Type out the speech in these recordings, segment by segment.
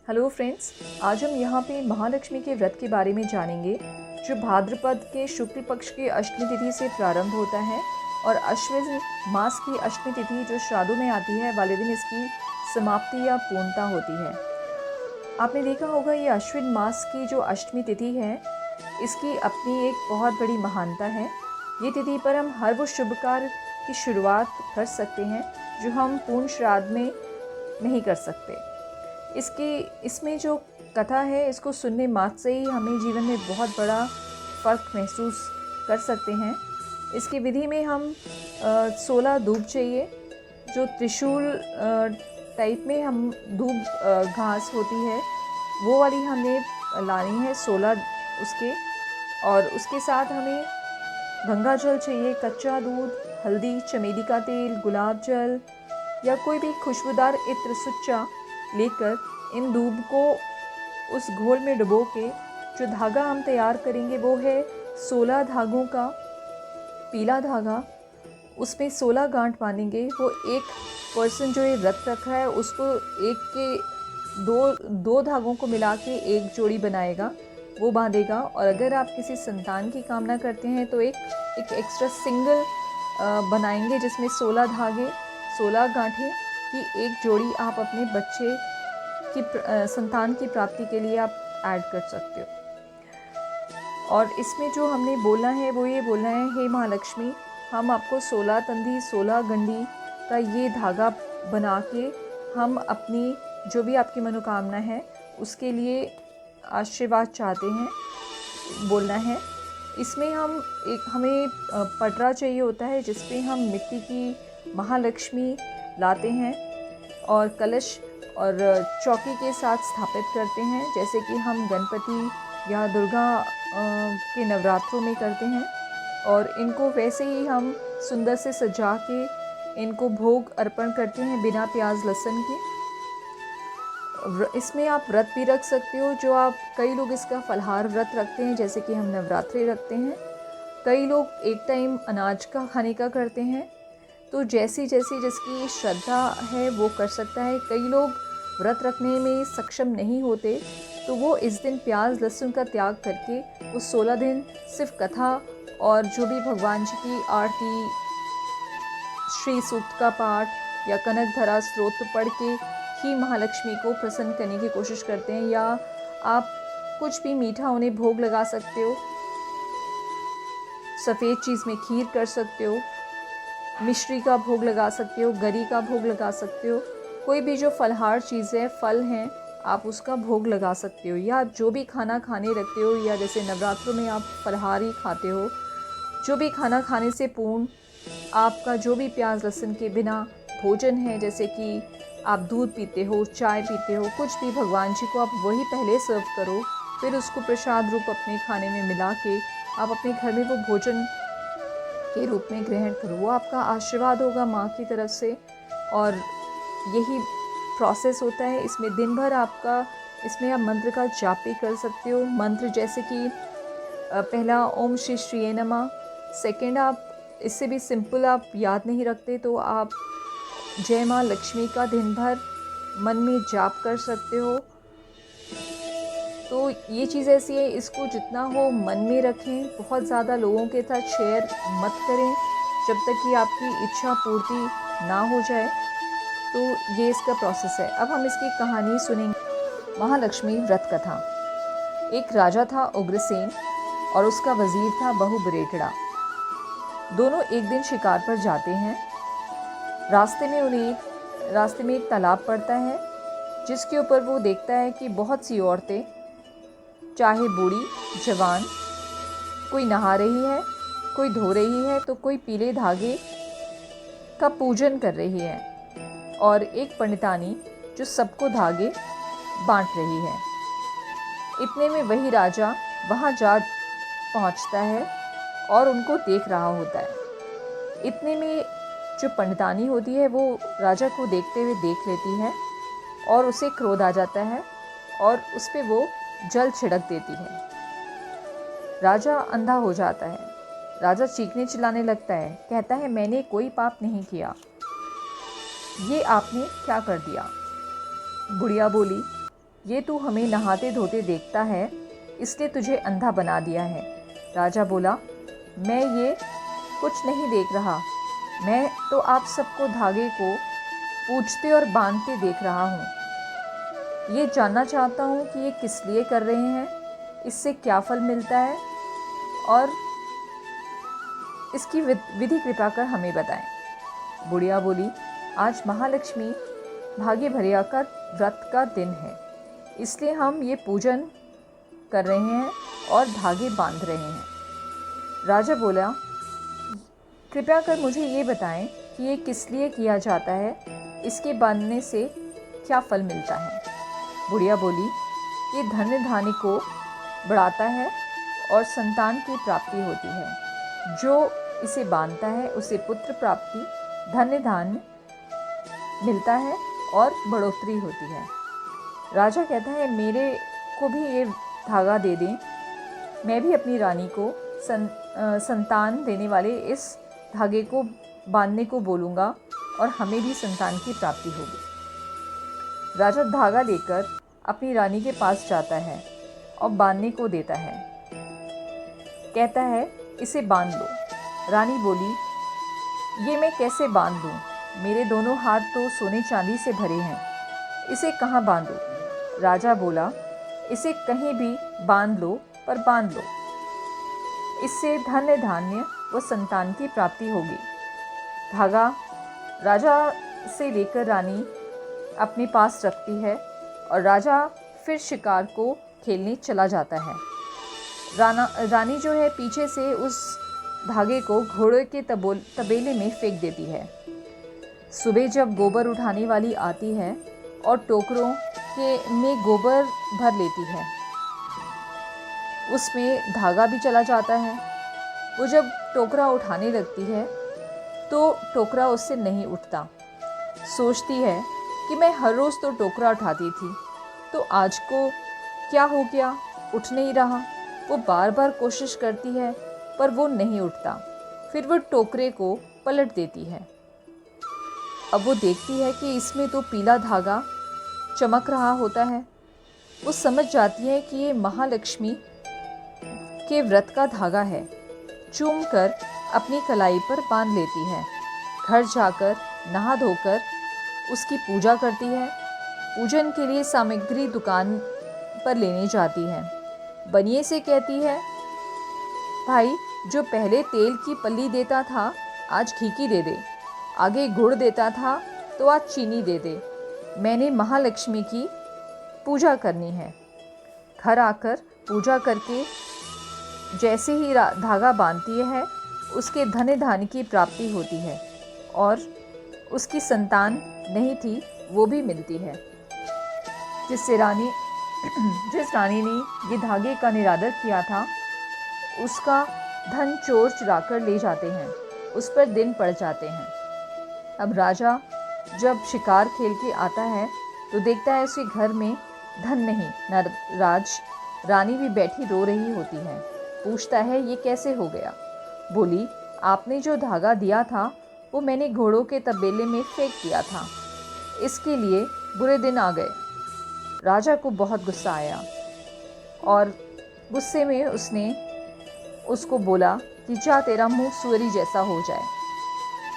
Hello friends, आज हम यहाँ पे महालक्ष्मी के व्रत के बारे में जानेंगे जो भाद्रपद के शुक्ल पक्ष की अष्टमी तिथि से प्रारंभ होता है और अश्विन मास की अष्टमी तिथि जो श्राद्धों में आती है वाले दिन इसकी समाप्ति या पूर्णता होती है। आपने देखा होगा ये अश्विन मास की जो अष्टमी तिथि है इसकी अपनी एक बहुत बड़ी महानता है। ये तिथि पर हम हर वो शुभ कार्य की शुरुआत कर सकते हैं जो हम पूर्ण श्राद्ध में नहीं कर सकते। इसमें जो कथा है इसको सुनने मात्र से ही हमें जीवन में बहुत बड़ा फ़र्क महसूस कर सकते हैं। इसकी विधि में हम 16 दूब चाहिए, जो त्रिशूल टाइप में हम दूब घास होती है वो वाली हमें लानी है 16 उसके। और उसके साथ हमें गंगा जल चाहिए, कच्चा दूध, हल्दी, चमेली का तेल, गुलाब जल या कोई भी खुशबूदार इत्र सुच्चा लेकर इन दूब को उस घोल में डुबो के जो धागा हम तैयार करेंगे वो है 16 धागों का पीला धागा। उसमें 16 गांठ बांधेंगे। वो एक पर्सन जो ये व्रत रखा है उसको एक के दो धागों को मिला के एक जोड़ी बनाएगा, वो बांधेगा। और अगर आप किसी संतान की कामना करते हैं तो एक एक्स्ट्रा सिंगल बनाएंगे जिसमें 16 धागे 16 गांठें की एक जोड़ी आप अपने बच्चे की संतान की प्राप्ति के लिए आप ऐड कर सकते हो। और इसमें जो हमने बोलना है वो ये बोलना है, हे महालक्ष्मी, हम आपको 16 तंदी 16 गंडी का ये धागा बना के हम अपनी जो भी आपकी मनोकामना है उसके लिए आशीर्वाद चाहते हैं, बोलना है। इसमें हमें पटरा चाहिए होता है जिसपे हम मिट्टी की महालक्ष्मी लाते हैं और कलश और चौकी के साथ स्थापित करते हैं, जैसे कि हम गणपति या दुर्गा के नवरात्रों में करते हैं। और इनको वैसे ही हम सुंदर से सजा के इनको भोग अर्पण करते हैं बिना प्याज लहसुन के। इसमें आप व्रत भी रख सकते हो, कई लोग इसका फलाहार व्रत रखते हैं जैसे कि हम नवरात्रि रखते हैं। कई लोग एक टाइम अनाज का खाने का करते हैं। तो जैसी जैसी जिसकी श्रद्धा है वो कर सकता है। कई लोग व्रत रखने में सक्षम नहीं होते तो वो इस दिन प्याज लहसुन का त्याग करके वो 16 दिन सिर्फ कथा और जो भी भगवान जी की आरती, श्री सूक्त का पाठ या कनक धरा स्त्रोत्र पढ़ के ही महालक्ष्मी को प्रसन्न करने की कोशिश करते हैं। या आप कुछ भी मीठा उन्हें भोग लगा सकते हो, सफ़ेद चीज़ में खीर कर सकते हो, मिश्री का भोग लगा सकते हो, गरी का भोग लगा सकते हो। कोई भी जो फलहार चीज़ें फल हैं आप उसका भोग लगा सकते हो। या जो भी खाना खाने रखते हो, या जैसे नवरात्रों में आप फलहार ही खाते हो, जो भी खाना खाने से पूर्ण आपका जो भी प्याज लहसुन के बिना भोजन है, जैसे कि आप दूध पीते हो, चाय पीते हो, कुछ भी भगवान जी को आप वही पहले सर्व करो, फिर उसको प्रसाद रूप अपने खाने में मिला के आप अपने घर में वो भोजन के रूप में ग्रहण करो। वो आपका आशीर्वाद होगा माँ की तरफ से। और यही प्रोसेस होता है। इसमें दिन भर इसमें आप मंत्र का जाप भी कर सकते हो। मंत्र जैसे कि पहला ओम श्री श्रीये नमः, सेकेंड आप इससे भी सिंपल आप याद नहीं रखते तो आप जय माँ लक्ष्मी का दिन भर मन में जाप कर सकते हो। तो ये चीज़ ऐसी है, इसको जितना हो मन में रखें, बहुत ज़्यादा लोगों के साथ शेयर मत करें जब तक कि आपकी इच्छा पूर्ति ना हो जाए। तो ये इसका प्रोसेस है। अब हम इसकी कहानी सुनेंगे। महालक्ष्मी व्रत कथा। एक राजा था उग्रसेन और उसका वजीर था बहुबरेटड़ा। दोनों एक दिन शिकार पर जाते हैं। रास्ते में एक तालाब पड़ता है जिसके ऊपर वो देखता है कि बहुत सी औरतें, चाहे बूढ़ी जवान, कोई नहा रही है, कोई धो रही है, तो कोई पीले धागे का पूजन कर रही है और एक पंडितानी जो सबको धागे बांट रही है। इतने में वही राजा वहाँ जा पहुँचता है और उनको देख रहा होता है। इतने में जो पंडितानी होती है वो राजा को देखते हुए देख लेती है और उसे क्रोध आ जाता है और उस पर वो जल छिड़क देती है। राजा अंधा हो जाता है। राजा चीखने चिल्लाने लगता है, कहता है, मैंने कोई पाप नहीं किया, ये आपने क्या कर दिया। बुढ़िया बोली, ये तू हमें नहाते धोते देखता है, इसलिए तुझे अंधा बना दिया है। राजा बोला, मैं ये कुछ नहीं देख रहा, मैं तो आप सबको धागे को पूछते और बांधते देख रहा हूँ। ये जानना चाहता हूँ कि ये किस लिए कर रहे हैं, इससे क्या फल मिलता है, और इसकी विधि कृपा कर हमें बताएं। बुढ़िया बोली, आज महालक्ष्मी भाग्य भरिया का व्रत का दिन है, इसलिए हम ये पूजन कर रहे हैं और धागे बांध रहे हैं। राजा बोला, कृपया कर मुझे ये बताएं कि ये किस लिए किया जाता है, इसके बांधने से क्या फल मिलता है। बुढ़िया बोली, ये धन्य धान्य को बढ़ाता है और संतान की प्राप्ति होती है। जो इसे बांधता है उसे पुत्र प्राप्ति, धन्य धान्य मिलता है और बढ़ोतरी होती है। राजा कहता है, मेरे को भी ये धागा दे दें, मैं भी अपनी रानी को संतान देने वाले इस धागे को बांधने को बोलूँगा और हमें भी संतान की प्राप्ति होगी। राजा धागा लेकर अपनी रानी के पास जाता है और बांधने को देता है। कहता है, इसे बांध लो। रानी बोली, ये मैं कैसे बांध दूँ, मेरे दोनों हाथ तो सोने चांदी से भरे हैं, इसे कहाँ बांधूँ। राजा बोला, इसे कहीं भी बांध लो, पर बांध लो, इससे धन्य धान्य व संतान की प्राप्ति होगी। धागा राजा से लेकर रानी अपने पास रखती है और राजा फिर शिकार को खेलने चला जाता है। रानी जो है पीछे से उस धागे को घोड़े के तबेले में फेंक देती है। सुबह जब गोबर उठाने वाली आती है और टोकरों में गोबर भर लेती है, उसमें धागा भी चला जाता है। वो जब टोकरा उठाने लगती है तो टोकरा उससे नहीं उठता। सोचती है कि मैं हर रोज़ तो टोकरा उठाती थी, तो आज को क्या हो गया, उठ नहीं रहा। वो बार बार कोशिश करती है पर वो नहीं उठता। फिर वो टोकरे को पलट देती है। अब वो देखती है कि इसमें तो पीला धागा चमक रहा होता है। वो समझ जाती है कि ये महालक्ष्मी के व्रत का धागा है। चूम कर अपनी कलाई पर बांध लेती है। घर जाकर नहा धोकर उसकी पूजा करती है। पूजन के लिए सामग्री दुकान पर लेने जाती है। बनिए से कहती है, भाई, जो पहले तेल की पल्ली देता था आज घी की दे दे, आगे गुड़ देता था तो आज चीनी दे दे, मैंने महालक्ष्मी की पूजा करनी है। घर आकर पूजा करके जैसे ही धागा बांधती है, उसके धन धान्य की प्राप्ति होती है और उसकी संतान नहीं थी वो भी मिलती है। जिस रानी ने ये धागे का निरादर किया था, उसका धन चोर चुरा कर ले जाते हैं। उस पर दिन पड़ जाते हैं। अब राजा जब शिकार खेल के आता है तो देखता है उसके घर में धन नहीं, रानी भी बैठी रो रही होती है। पूछता है, ये कैसे हो गया। बोली, आपने जो धागा दिया था वो मैंने घोड़ों के तबेले में फेंक दिया था, इसके लिए बुरे दिन आ गए। राजा को बहुत गुस्सा आया और गुस्से में उसने उसको बोला कि जा, तेरा मुंह सुअरी जैसा हो जाए।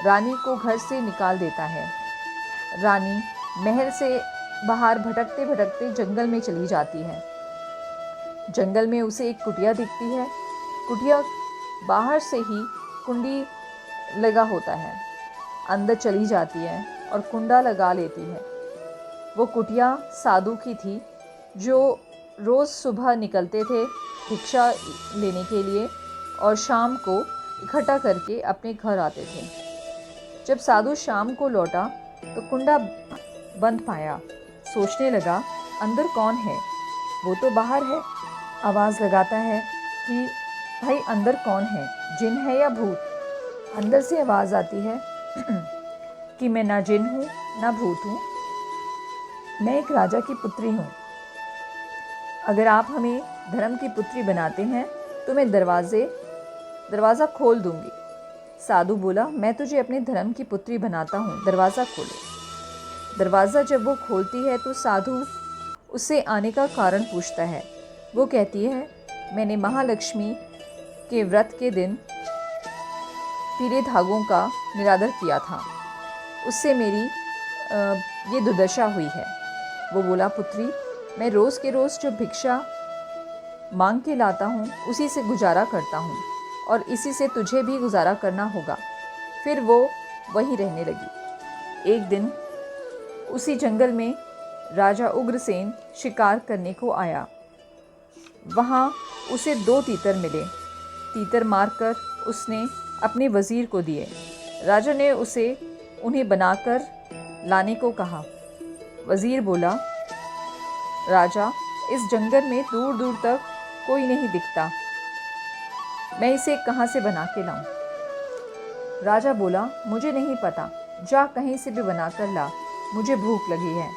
रानी को घर से निकाल देता है। रानी महल से बाहर भटकते भटकते जंगल में चली जाती है। जंगल में उसे एक कुटिया दिखती है। कुटिया बाहर से ही कुंडी लगा होता है। अंदर चली जाती है और कुंडा लगा लेती है। वो कुटिया साधु की थी जो रोज़ सुबह निकलते थे भिक्षा लेने के लिए और शाम को इकट्ठा करके अपने घर आते थे। जब साधु शाम को लौटा तो कुंडा बंद पाया। सोचने लगा, अंदर कौन है, वो तो बाहर है। आवाज़ लगाता है कि भाई अंदर कौन है, जिन है या भूत। अंदर से आवाज़ आती है कि मैं ना जिन हूँ ना भूत हूँ, मैं एक राजा की पुत्री हूँ। अगर आप हमें धर्म की पुत्री बनाते हैं तो मैं दरवाज़ा खोल दूंगी। साधु बोला, मैं तुझे अपने धर्म की पुत्री बनाता हूँ, दरवाज़ा खोलो। दरवाज़ा जब वो खोलती है तो साधु उससे आने का कारण पूछता है। वो कहती है, मैंने महालक्ष्मी के व्रत के दिन पीले धागों का निरादर किया था, उससे मेरी ये दुर्दशा हुई है। वो बोला, पुत्री, मैं रोज़ के रोज़ जो भिक्षा मांग के लाता हूँ उसी से गुजारा करता हूँ और इसी से तुझे भी गुजारा करना होगा। फिर वो वहीं रहने लगी। एक दिन उसी जंगल में राजा उग्रसेन शिकार करने को आया। वहाँ उसे 2 तीतर मिले। तीतर मारकर उसने अपने वज़ीर को दिए। राजा ने उसे उन्हें बनाकर लाने को कहा। वज़ीर बोला, राजा, इस जंगल में दूर दूर तक कोई नहीं दिखता, मैं इसे कहाँ से बना के लाऊं? राजा बोला, मुझे नहीं पता, जा कहीं से भी बना कर ला, मुझे भूख लगी है।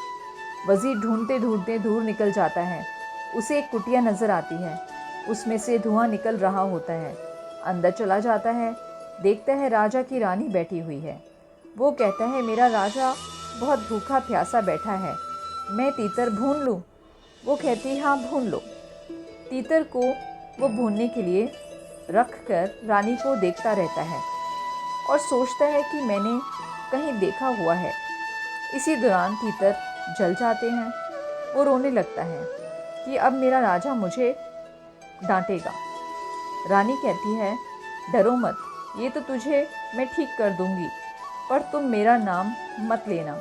वज़ीर ढूंढते ढूंढते दूर निकल जाता है। उसे एक कुटिया नज़र आती है, उसमें से धुआं निकल रहा होता है। अंदर चला जाता है, देखता है राजा की रानी बैठी हुई है। वो कहता है, मेरा राजा बहुत भूखा प्यासा बैठा है, मैं तीतर भून लूँ? वो कहती, हाँ भून लो। तीतर को वो भूनने के लिए रख कर रानी को देखता रहता है और सोचता है कि मैंने कहीं देखा हुआ है। इसी दौरान तीतर जल जाते हैं। वो रोने लगता है कि अब मेरा राजा मुझे डांटेगा। रानी कहती है, डरो मत, ये तो तुझे मैं ठीक कर दूंगी, पर तुम मेरा नाम मत लेना।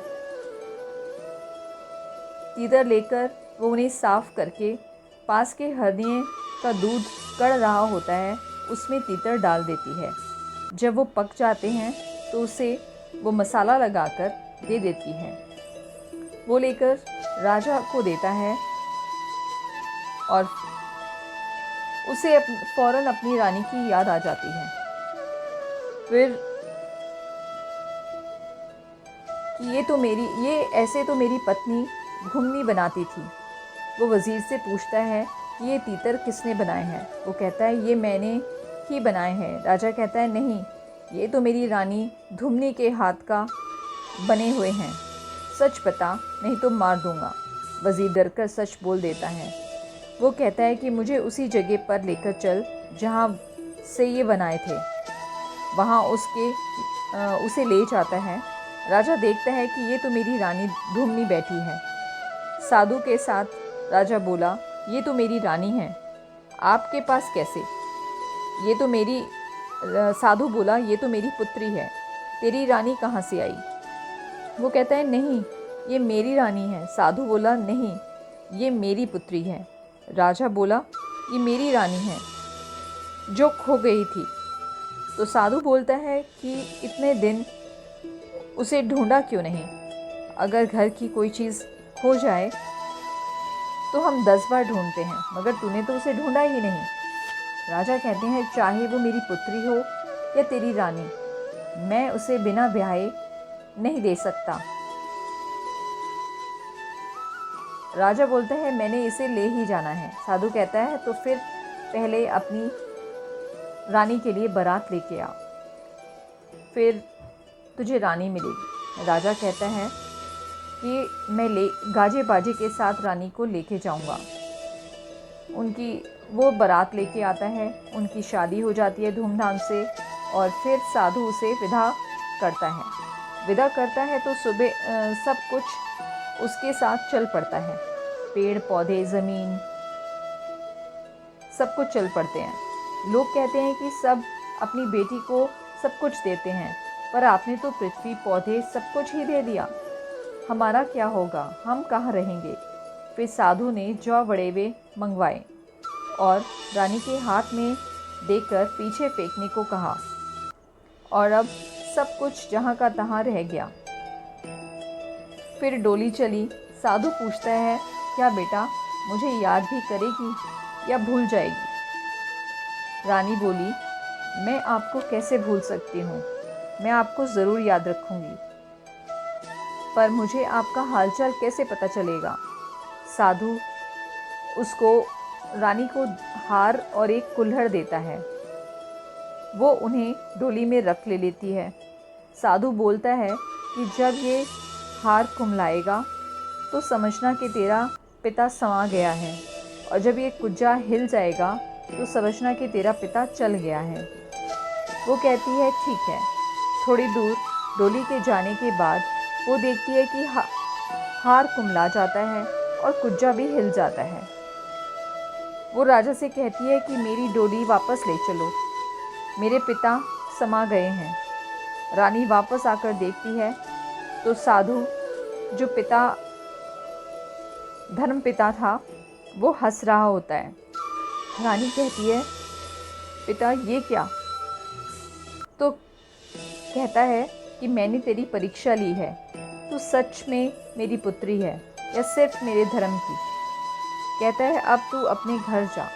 तीतर लेकर वो उन्हें साफ करके पास के हरनिए का दूध कड़ रहा होता है, उसमें तीतर डाल देती है। जब वो पक जाते हैं तो उसे वो मसाला लगाकर दे देती है। वो लेकर राजा को देता है और उसे फ़ौरन अपनी रानी की याद आ जाती है। फिर कि ये ऐसे तो मेरी पत्नी घुमनी बनाती थी। वो वज़ीर से पूछता है कि ये तीतर किसने बनाए हैं? वो कहता है, ये मैंने ही बनाए हैं। राजा कहता है, नहीं, ये तो मेरी रानी धुमनी के हाथ का बने हुए हैं, सच बता, नहीं तो मार दूंगा। वज़ीर डरकर सच बोल देता है। वो कहता है कि मुझे उसी जगह पर लेकर चल जहाँ से ये बनाए थे। वहाँ उसे ले जाता है। राजा देखता है कि ये तो मेरी रानी धुमनी बैठी है। साधु के साथ राजा बोला, ये तो मेरी रानी है, आपके पास कैसे? ये तो मेरी साधु बोला, ये तो मेरी पुत्री है, तेरी रानी कहाँ से आई? वो कहता है, नहीं, ये मेरी रानी है। साधु बोला, नहीं, ये मेरी पुत्री है। राजा बोला, ये मेरी रानी है जो खो गई थी। तो साधु बोलता है कि इतने दिन उसे ढूंढा क्यों नहीं? अगर घर की कोई चीज़ खो जाए तो हम 10 बार ढूंढते हैं, मगर तूने तो उसे ढूंढा ही नहीं। राजा कहते हैं, चाहे वो मेरी पुत्री हो या तेरी रानी, मैं उसे बिना ब्याहे नहीं दे सकता। राजा बोलता है, मैंने इसे ले ही जाना है। साधु कहता है, तो फिर पहले अपनी रानी के लिए बारात लेके आ, फिर तुझे रानी मिलेगी। राजा कहता है कि मैं गाजे बाजे के साथ रानी को लेके जाऊंगा। वो बारात लेके आता है, उनकी शादी हो जाती है धूमधाम से और फिर साधु उसे विदा करता है तो सुबह सब कुछ उसके साथ चल पड़ता है। पेड़ पौधे, ज़मीन, सब कुछ चल पड़ते हैं। लोग कहते हैं कि सब अपनी बेटी को सब कुछ देते हैं, पर आपने तो पृथ्वी, पौधे, सब कुछ ही दे दिया, हमारा क्या होगा, हम कहाँ रहेंगे? फिर साधु ने जौ वड़ेवे मंगवाए और रानी के हाथ में देकर पीछे फेंकने को कहा और अब सब कुछ जहाँ का तहाँ रह गया। फिर डोली चली। साधु पूछता है, क्या बेटा मुझे याद भी करेगी या भूल जाएगी? रानी बोली, मैं आपको कैसे भूल सकती हूँ, मैं आपको ज़रूर याद रखूँगी, पर मुझे आपका हालचाल कैसे पता चलेगा? साधु उसको, रानी को हार और एक कुल्हड़ देता है। वो उन्हें डोली में रख लेती है। साधु बोलता है कि जब ये हार कुम्हलाएगा तो समझना कि तेरा पिता समा गया है, और जब ये कुज्जा हिल जाएगा तो समझना कि तेरा पिता चल गया है। वो कहती है ठीक है। थोड़ी दूर डोली के जाने के बाद वो देखती है कि हार कुम्हला जाता है और कुज्जा भी हिल जाता है। वो राजा से कहती है कि मेरी डोली वापस ले चलो, मेरे पिता समा गए हैं। रानी वापस आकर देखती है तो साधु जो धर्म पिता था वो हंस रहा होता है। रानी कहती है पिता ये क्या? तो कहता है कि मैंने तेरी परीक्षा ली है, तू सच में मेरी पुत्री है या सिर्फ मेरे धर्म की? कहता है अब तू अपने घर जा।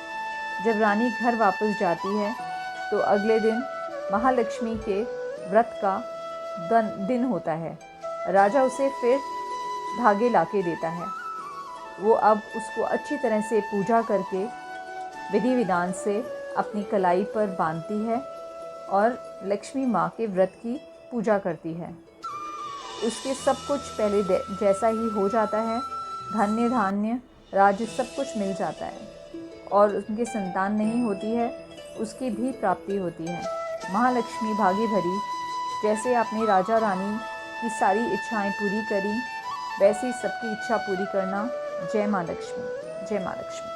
जब रानी घर वापस जाती है तो अगले दिन महालक्ष्मी के व्रत का दिन होता है। राजा उसे फिर धागे लाके देता है। वो अब उसको अच्छी तरह से पूजा करके विधि विधान से अपनी कलाई पर बांधती है और लक्ष्मी माँ के व्रत की पूजा करती है। उसके सब कुछ पहले जैसा ही हो जाता है। धन्य धान्य राज्य सब कुछ मिल जाता है और उनकी संतान नहीं होती है, उसकी भी प्राप्ति होती है। महालक्ष्मी भागी भरी, जैसे आपने राजा रानी की सारी इच्छाएं पूरी करी वैसे ही सबकी इच्छा पूरी करना। जय माँ लक्ष्मी, जय माँ लक्ष्मी।